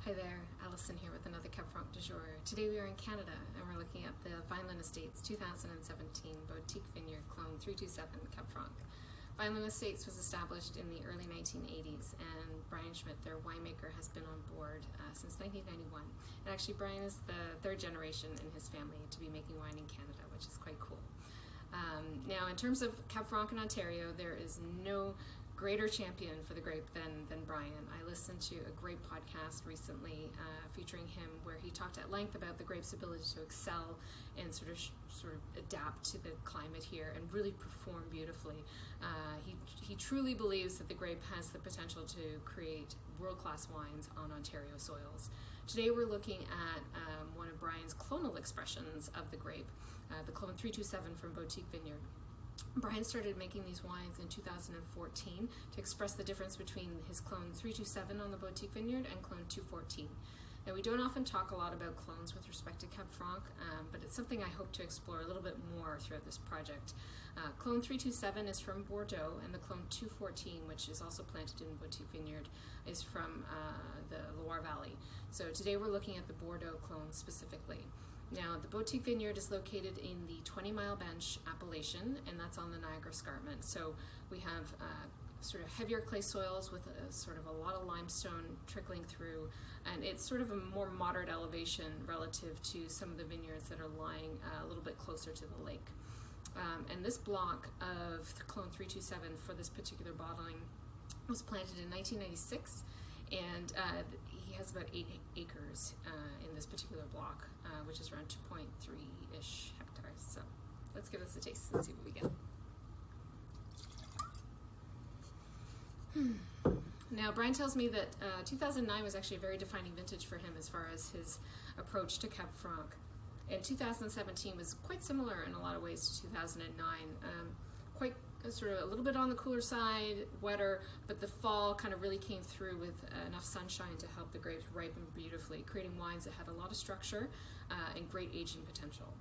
Hi there, Alison here with another Cab Franc du jour. Today we are in Canada and we're looking at the Vineland Estates 2017 Bo-Teek Vineyard Clone 327 Cab Franc. Vineland Estates was established in the early 1980s and Brian Schmidt, their winemaker, has been on board since 1991. And actually Brian is the third generation in his family to be making wine in Canada, which is quite cool. Now in terms of Cab Franc in Ontario, there is no greater champion for the grape than Brian. I listened to a great podcast recently featuring him where he talked at length about the grape's ability to excel and sort of adapt to the climate here and really perform beautifully. He truly believes that the grape has the potential to create world-class wines on Ontario soils. Today we're looking at one of Brian's clonal expressions of the grape, the Clone 327 from Bo-Teek Vineyard. Brian started making these wines in 2014 to express the difference between his Clone 327 on the Bo-Teek Vineyard and Clone 214. Now we don't often talk a lot about clones with respect to Cab Franc, but it's something I hope to explore a little bit more throughout this project. Clone 327 is from Bordeaux, and the Clone 214, which is also planted in Bo-Teek Vineyard, is from the Loire Valley. So today we're looking at the Bordeaux clone specifically. Now, the Bo-Teek Vineyard is located in the 20-mile bench Appellation, and that's on the Niagara escarpment. So we have sort of heavier clay soils with sort of a lot of limestone trickling through, and it's sort of a more moderate elevation relative to some of the vineyards that are lying a little bit closer to the lake. And this block of Clone 327 for this particular bottling was planted in 1996, and he has about 8 acres in this particular block, which is around 2.3-ish hectares. So let's give this a taste and see what we get. Now Brian tells me that 2009 was actually a very defining vintage for him as far as his approach to Cab Franc. And 2017 was quite similar in a lot of ways to 2009. Quite sort of a little bit on the cooler side, wetter, but the fall kind of really came through with enough sunshine to help the grapes ripen beautifully, creating wines that had a lot of structure and great aging potential.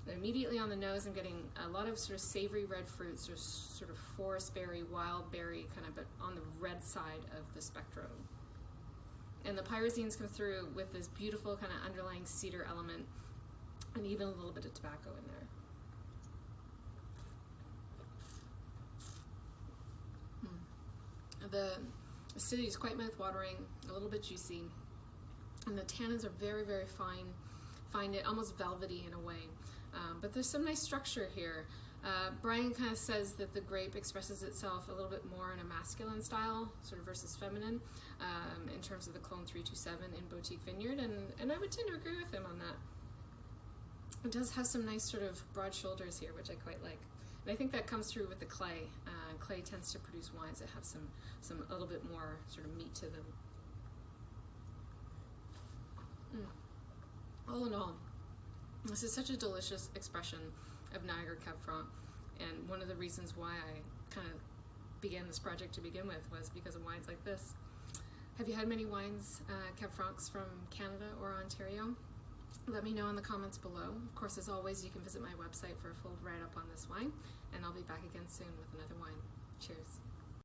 And immediately on the nose, I'm getting a lot of sort of savory red fruits, or sort of forest berry, wild berry, kind of, but on the red side of the spectrum. And the pyrazines come through with this beautiful kind of underlying cedar element, and even a little bit of tobacco in there. The acidity is quite mouth-watering, a little bit juicy, and the tannins are very, very fine, almost velvety in a way. But there's some nice structure here. Brian kind of says that the grape expresses itself a little bit more in a masculine style, sort of versus feminine, in terms of the Clone 327 in Bo-Teek Vineyard, and I would tend to agree with him on that. It does have some nice sort of broad shoulders here, which I quite like. And I think that comes through with the clay. Clay tends to produce wines that have some a little bit more sort of meat to them. All in all, this is such a delicious expression of Niagara Cab Franc, and one of the reasons why I kind of began this project to begin with was because of wines like this. Have you had many wines, Cab Francs from Canada or Ontario? Let me know in the comments below. Of course, as always, you can visit my website for a full write-up on this wine, and I'll be back again soon with another wine. Cheers.